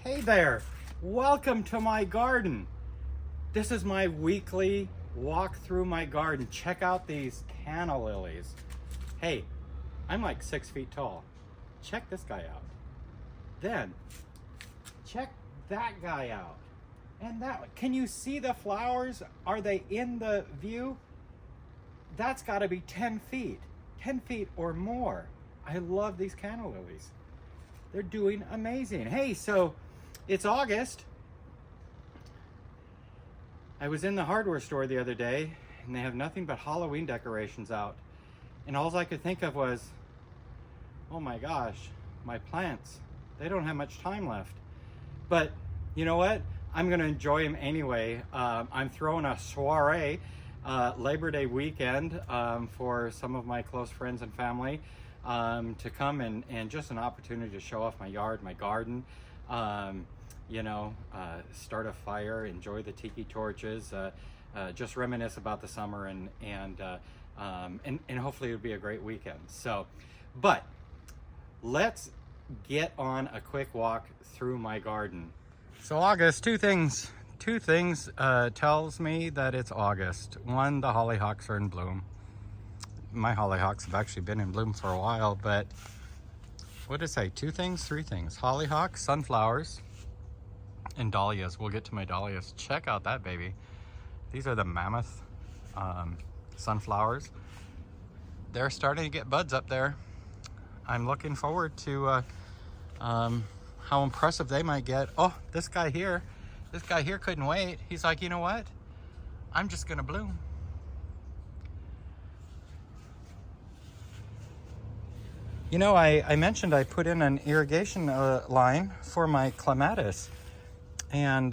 Hey there, welcome to my garden. This is my weekly walk through my garden. Check out these canna lilies. Hey, I'm like 6 feet tall. Check this guy out. Then, check that guy out. And that one. Can you see the flowers? Are they in the view? That's gotta be 10 feet. 10 feet or more. I love these canna lilies. They're doing amazing. Hey, so it's August. I was in the hardware store the other day and they have nothing but Halloween decorations out. And all I could think of was, oh my gosh, my plants, they don't have much time left. But you know what? I'm gonna enjoy them anyway. I'm throwing a soiree Labor Day weekend for some of my close friends and family to come and just an opportunity to show off my yard, my garden. Start a fire, enjoy the tiki torches, just reminisce about the summer, and hopefully it'll be a great weekend. So, but let's get on a quick walk through my garden. So August, two things tells me that it's August. One, the hollyhocks are in bloom. My hollyhocks have actually been in bloom for a while, but what did it say? Three things. Hollyhocks, sunflowers, and dahlias. We'll get to my dahlias. Check out that baby. These are the mammoth sunflowers. They're starting to get buds up there. I'm looking forward to how impressive they might get. Oh, this guy here couldn't wait. He's like, you know what? I'm just gonna bloom. You know, I mentioned I put in an irrigation line for my clematis, and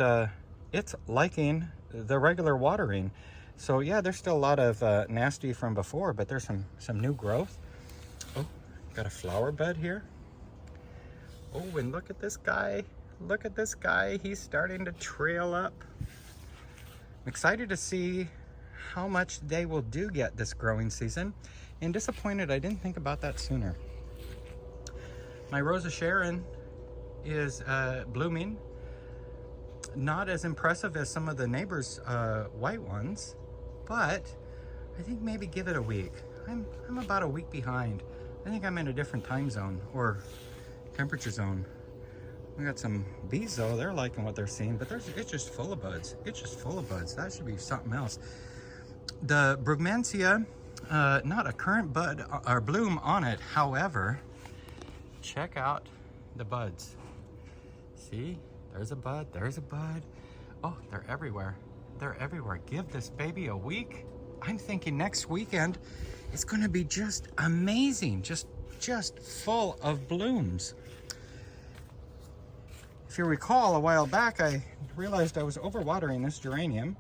it's liking the regular watering. So yeah, there's still a lot of nasty from before, but there's some new growth. Oh, got a flower bud here. Oh, and look at this guy. Look at this guy. He's starting to trail up. I'm excited to see how much they will get this growing season, and disappointed I didn't think about that sooner. My Rosa Sharon is blooming. Not as impressive as some of the neighbors' white ones, but I think maybe give it a week. I'm about a week behind. I think I'm in a different time zone or temperature zone. We got some bees though, they're liking what they're seeing, but it's just full of buds. It's just full of buds. That should be something else. The Brugmansia, not a current bud or bloom on it. However, check out the buds. See, there's a bud, there's a bud. Oh, they're everywhere. They're everywhere. Give this baby a week. I'm thinking next weekend it's gonna be just amazing. Just full of blooms. If you recall, a while back, I realized I was overwatering this geranium.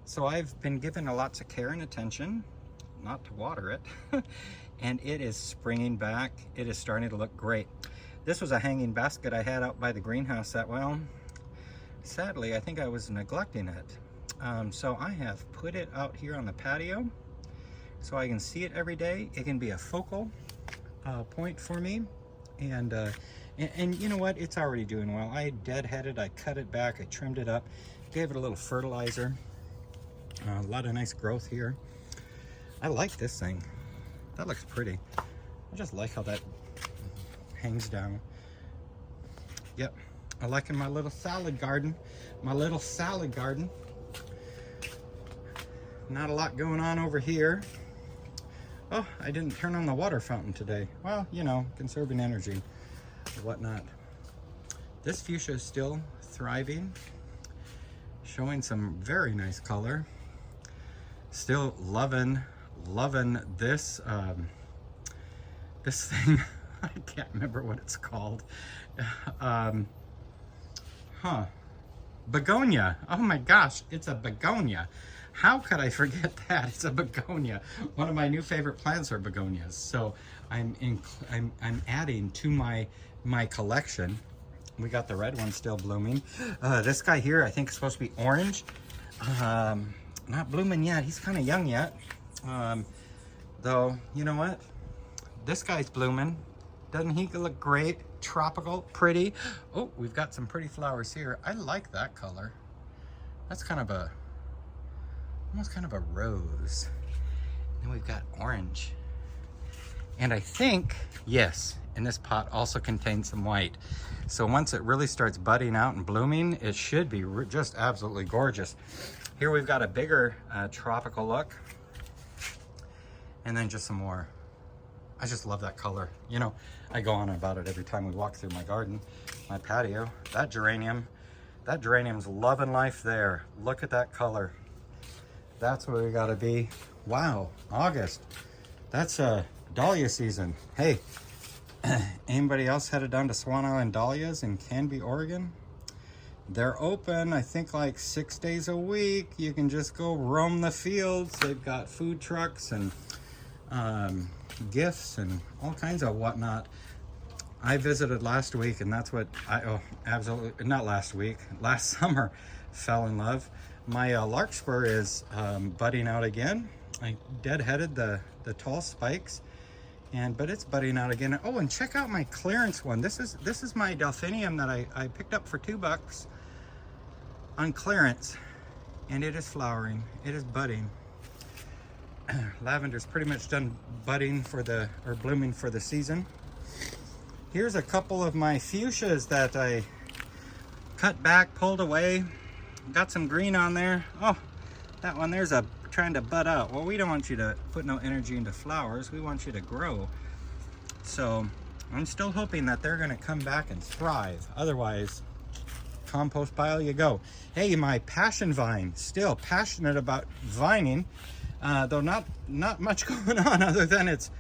So I've been given lots of care and attention not to water it. And it is springing back. It is starting to look great. This was a hanging basket I had out by the greenhouse that, well, sadly, I think I was neglecting it. So I have put it out here on the patio so I can see it every day. It can be a focal point for me. And you know what? It's already doing well. I deadheaded, I cut it back, I trimmed it up, gave it a little fertilizer. A lot of nice growth here. I like this thing. That looks pretty. I just like how that hangs down. Yep, I like in my little salad garden. Not a lot going on over here. Oh, I didn't turn on the water fountain today. Well, you know, conserving energy and whatnot. This fuchsia is still thriving, showing some very nice color. Still loving this this thing. I can't remember what it's called. Begonia. Oh my gosh, it's a begonia. How could I forget that? It's a begonia. One of my new favorite plants are begonias. So I'm adding to my collection. We got the red one still blooming. This guy here, I think is supposed to be orange. Not blooming yet. He's kind of young yet. Though, you know what? This guy's blooming. Doesn't he look great? Tropical, pretty. Oh, we've got some pretty flowers here. I like that color. That's kind of a, almost kind of a rose. Then we've got orange. And I think, yes, and this pot also contains some white. So once it really starts budding out and blooming, it should be just absolutely gorgeous. Here we've got a bigger tropical look. And then just some more. I just love that color. You know, I go on about it every time we walk through my garden, my patio. That geranium's loving life there. Look at that color. That's where we gotta be. Wow, August. That's dahlia season. Hey, anybody else headed down to Swan Island Dahlias in Canby, Oregon? They're open, I think, like 6 days a week. You can just go roam the fields. They've got food trucks and gifts and all kinds of whatnot. I visited last week, and that's what absolutely not last week, last summer, fell in love. My larkspur is budding out again. I deadheaded the tall spikes, but it's budding out again. Oh, and check out my clearance one. This is my delphinium that I picked up for $2 on clearance, and it is flowering. It is budding. Lavender's pretty much done budding or blooming for the season. Here's a couple of my fuchsias that I cut back, pulled away. Got some green on there. Oh, that one there's trying to bud out. Well, we don't want you to put no energy into flowers. We want you to grow. So I'm still hoping that they're gonna come back and thrive. Otherwise, compost pile you go. Hey, my passion vine, still passionate about vining. Though not much going on other than it's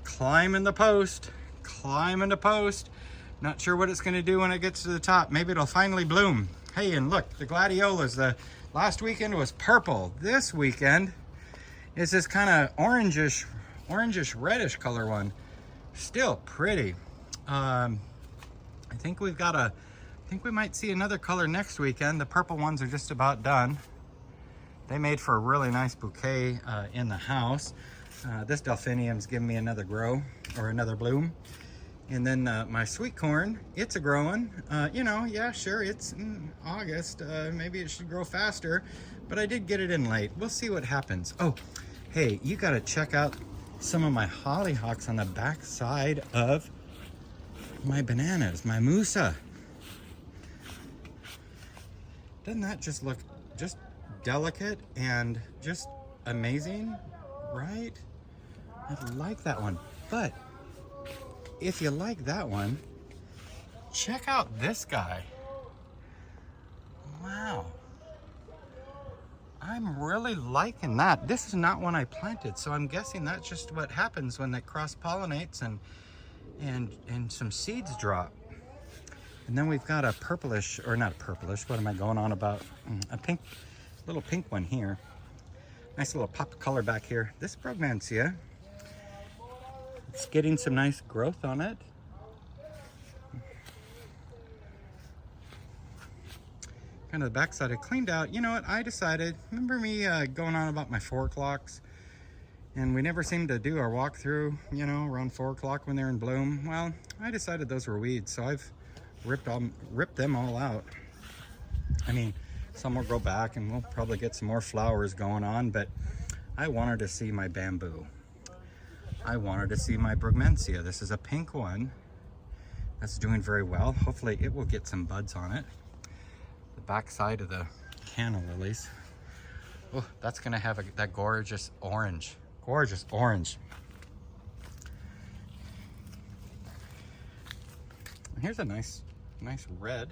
climbing the post. Not sure what it's going to do when it gets to the top. Maybe it'll finally bloom. Hey, and look, the gladiolas, the last weekend was purple. This weekend is this kind of orangish reddish color one. Still pretty. I think we might see another color next weekend. The purple ones are just about done. They made for a really nice bouquet in the house. This delphinium's giving me another grow or another bloom. And then my sweet corn, it's a growing. You know, yeah, sure, it's August. Maybe it should grow faster, but I did get it in late. We'll see what happens. Oh, hey, you gotta check out some of my hollyhocks on the back side of my bananas, my musa. Doesn't that just look just delicate and just amazing, right? I like that one. But if you like that one, check out this guy. Wow. I'm really liking that. This is not one I planted, so I'm guessing that's just what happens when it cross-pollinates and some seeds drop. And then we've got a purplish, or not purplish, what am I going on about? A pink, little pink one here. Nice little pop of color back here. This brugmansia, it's getting some nice growth on it. Kind of the backside I cleaned out. You know what, I decided, remember me going on about my 4 o'clocks? And we never seemed to do our walkthrough, you know, around 4 o'clock when they're in bloom. Well, I decided those were weeds, so I've ripped them all out. I mean, some will grow back and we'll probably get some more flowers going on, but I wanted to see my bamboo. I wanted to see my brugmansia. This is a pink one that's doing very well. Hopefully it will get some buds on it. The back side of the canna lilies. Oh, that's gonna have that gorgeous orange. Gorgeous orange. And here's a nice red.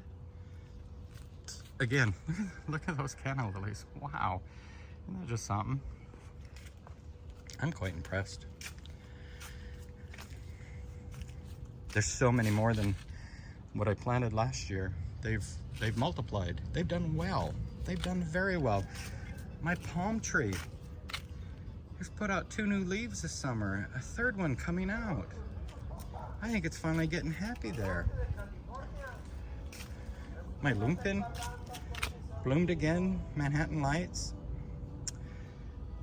Again, look at those canna lilies. Wow, isn't that just something? I'm quite impressed. There's so many more than what I planted last year. They've multiplied. They've done well. They've done very well. My palm tree just put out 2 new leaves this summer. A 3rd one coming out. I think it's finally getting happy there. My lumpin bloomed again. Manhattan Lights.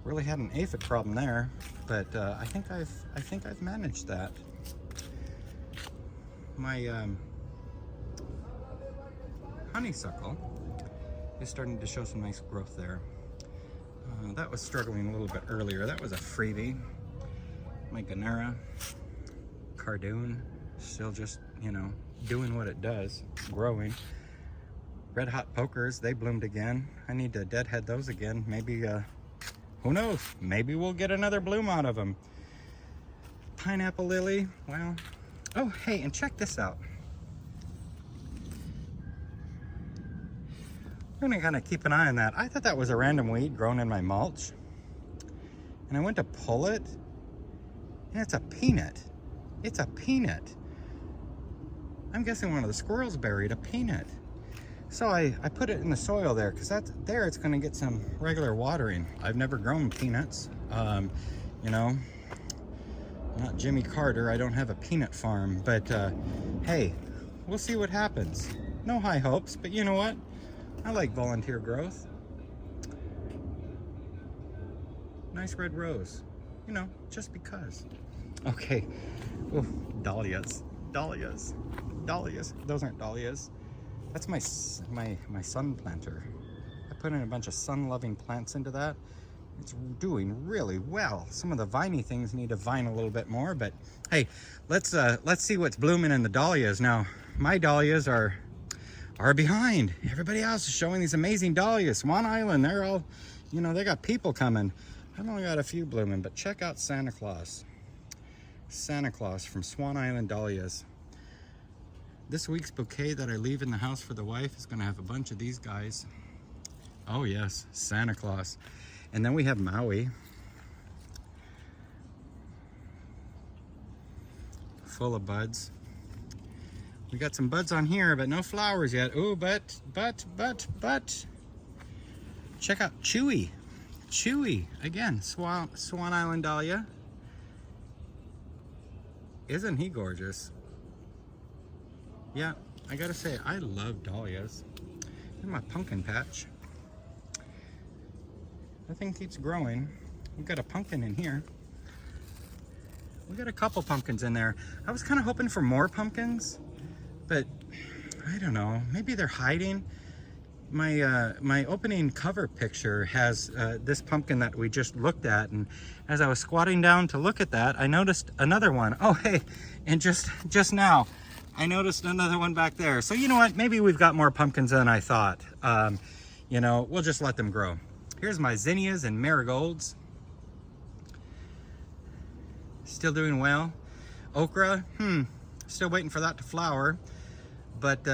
Really had an aphid problem there, but I think I've managed that. my honeysuckle is starting to show some nice growth there. That was struggling a little bit earlier. That was a freebie. My Ganera, Cardoon, still just, you know, doing what it does, growing. Red Hot Pokers, they bloomed again. I need to deadhead those again. Maybe, who knows? Maybe we'll get another bloom out of them. Pineapple lily, well, oh, hey, and check this out. I'm gonna kind of keep an eye on that. I thought that was a random weed grown in my mulch. And I went to pull it, and it's a peanut. It's a peanut. I'm guessing one of the squirrels buried a peanut. So I put it in the soil there, because that's there it's gonna get some regular watering. I've never grown peanuts. You know, I'm not Jimmy Carter, I don't have a peanut farm, but hey, we'll see what happens. No high hopes, but you know what? I like volunteer growth. Nice red rose, you know, just because. Okay, oh, dahlias, dahlias, dahlias. Those aren't dahlias. That's my sun planter. I put in a bunch of sun-loving plants into that. It's doing really well. Some of the viney things need to vine a little bit more, but hey, let's see what's blooming in the dahlias now. My dahlias are behind. Everybody else is showing these amazing dahlias. Swan Island, they're all, you know, they got people coming. I've only got a few blooming, but check out Santa Claus. Santa Claus from Swan Island Dahlias. This week's bouquet that I leave in the house for the wife is gonna have a bunch of these guys. Oh yes, Santa Claus. And then we have Maui. Full of buds. We got some buds on here, but no flowers yet. Ooh, but. Check out Chewy. Chewy, again, Swan Island Dahlia. Isn't he gorgeous? Yeah, I gotta say, I love dahlias. In my pumpkin patch. The thing keeps growing. We've got a pumpkin in here. We got a couple pumpkins in there. I was kind of hoping for more pumpkins, but I don't know, maybe they're hiding. My opening cover picture has this pumpkin that we just looked at, and as I was squatting down to look at that, I noticed another one. Oh hey, and just now I noticed another one back there. So you know what, maybe we've got more pumpkins than I thought. You know, we'll just let them grow. Here's my zinnias and marigolds. Still doing well. Okra, still waiting for that to flower. But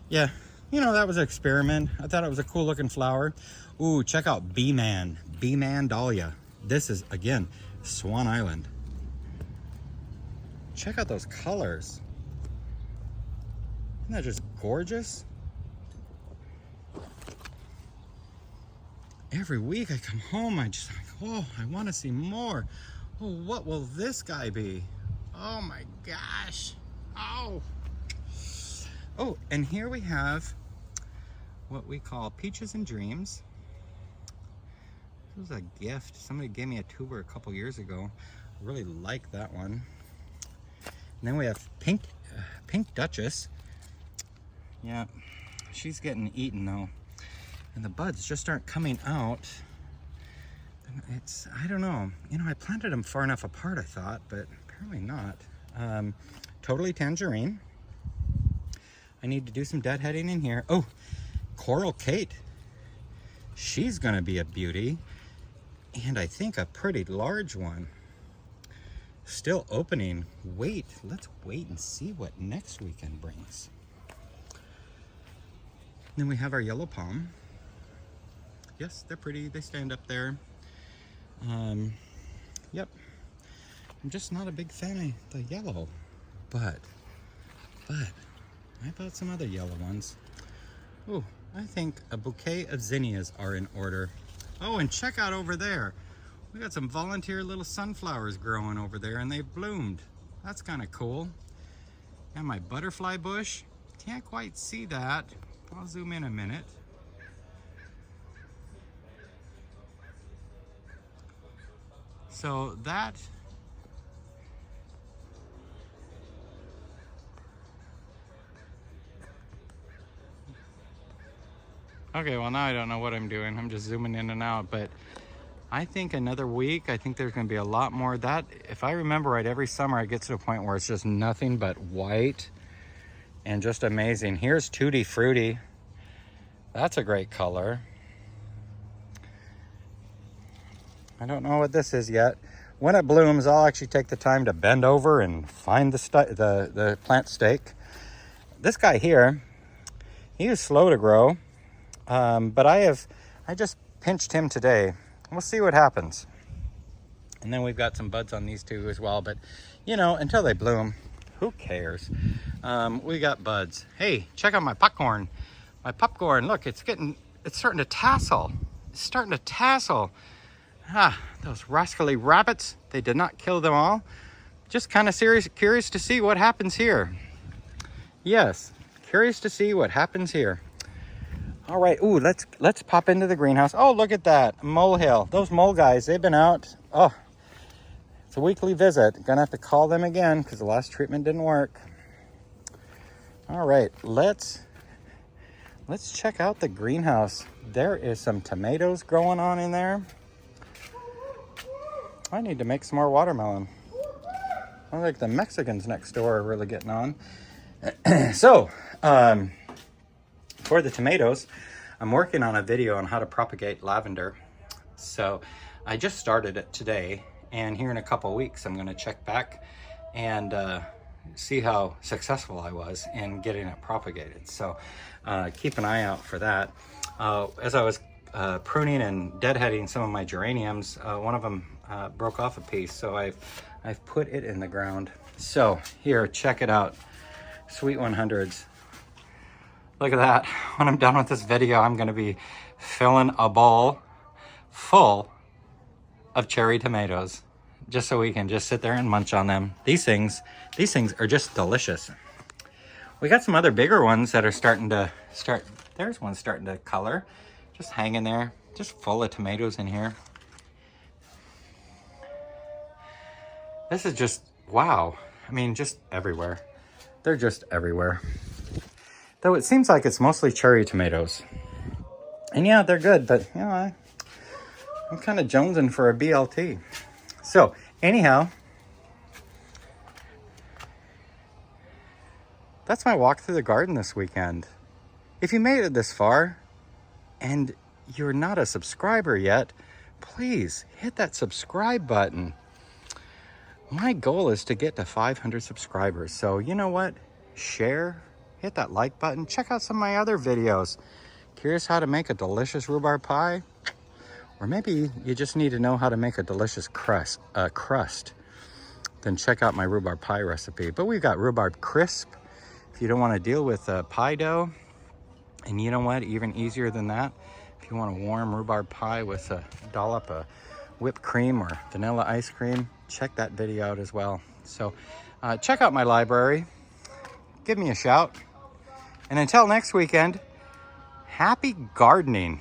yeah, you know, that was an experiment. I thought it was a cool looking flower. Ooh, check out B-Man Dahlia. This is, again, Swan Island. Check out those colors. Isn't that just gorgeous? Every week I come home, I just like, oh, I want to see more. Oh, what will this guy be? Oh my gosh. Oh. Oh, and here we have what we call Peaches and Dreams. This was a gift. Somebody gave me a tuber a couple years ago. I really like that one. And then we have Pink Duchess. Yeah, she's getting eaten though. And the buds just aren't coming out. It's, I don't know. You know, I planted them far enough apart, I thought, but apparently not. Totally Tangerine. I need to do some deadheading in here. Oh, Coral Kate. She's gonna be a beauty. And I think a pretty large one. Still opening. Wait, let's wait and see what next weekend brings. Then we have our yellow palm. Yes, they're pretty. They stand up there. Yep. I'm just not a big fan of the yellow, but I bought some other yellow ones. Ooh, I think a bouquet of zinnias are in order. Oh, and check out over there. We got some volunteer little sunflowers growing over there, and they've bloomed. That's kind of cool. And my butterfly bush. Can't quite see that. I'll zoom in a minute. So that Okay, well now I don't know what I'm doing. I'm just zooming in and out, but I think another week, I think there's gonna be a lot more of that. If I remember right, every summer I get to a point where it's just nothing but white and just amazing. Here's Tutti Frutti. That's a great color. I don't know what this is yet. When it blooms, I'll actually take the time to bend over and find the plant stake. This guy here, he is slow to grow, but I just pinched him today. We'll see what happens. And then we've got some buds on these two as well, but you know, until they bloom, who cares? We got buds. Hey, check out my popcorn. My popcorn, look, it's starting to tassel. It's starting to tassel. Ah, those rascally rabbits, they did not kill them all. Just kind of curious to see what happens here. Yes, curious to see what happens here. All right, ooh, let's pop into the greenhouse. Oh, look at that, molehill. Those mole guys, they've been out. Oh, it's a weekly visit. Gonna have to call them again because the last treatment didn't work. All right, let's check out the greenhouse. There is some tomatoes growing on in there. I need to make some more watermelon. I think the Mexicans next door are really getting on. So, for the tomatoes, I'm working on a video on how to propagate lavender. So I just started it today, and here in a couple weeks, I'm gonna check back and see how successful I was in getting it propagated. So keep an eye out for that. As I was pruning and deadheading some of my geraniums, one of them broke off a piece, so I've put it in the ground. So here, check it out. Sweet 100s. Look at that. When I'm done with this video, I'm gonna be filling a bowl full of cherry tomatoes, just so we can just sit there and munch on them. These things are just delicious. We got some other bigger ones that are there's one starting to color, just hanging there, just full of tomatoes in here. This is just, wow. I mean, just everywhere. They're just everywhere. Though it seems like it's mostly cherry tomatoes. And yeah, they're good, but you know, I'm kind of jonesing for a BLT. So anyhow, that's my walk through the garden this weekend. If you made it this far and you're not a subscriber yet, please hit that subscribe button. My goal is to get to 500 subscribers. So you know what? Share, hit that like button. Check out some of my other videos. Curious how to make a delicious rhubarb pie? Or maybe you just need to know how to make a delicious crust. Then check out my rhubarb pie recipe. But we've got rhubarb crisp if you don't want to deal with pie dough. And you know what? Even easier than that, if you want a warm rhubarb pie with a dollop of whipped cream or vanilla ice cream, check that video out as well. So check out my library. Give me a shout. And until next weekend, happy gardening.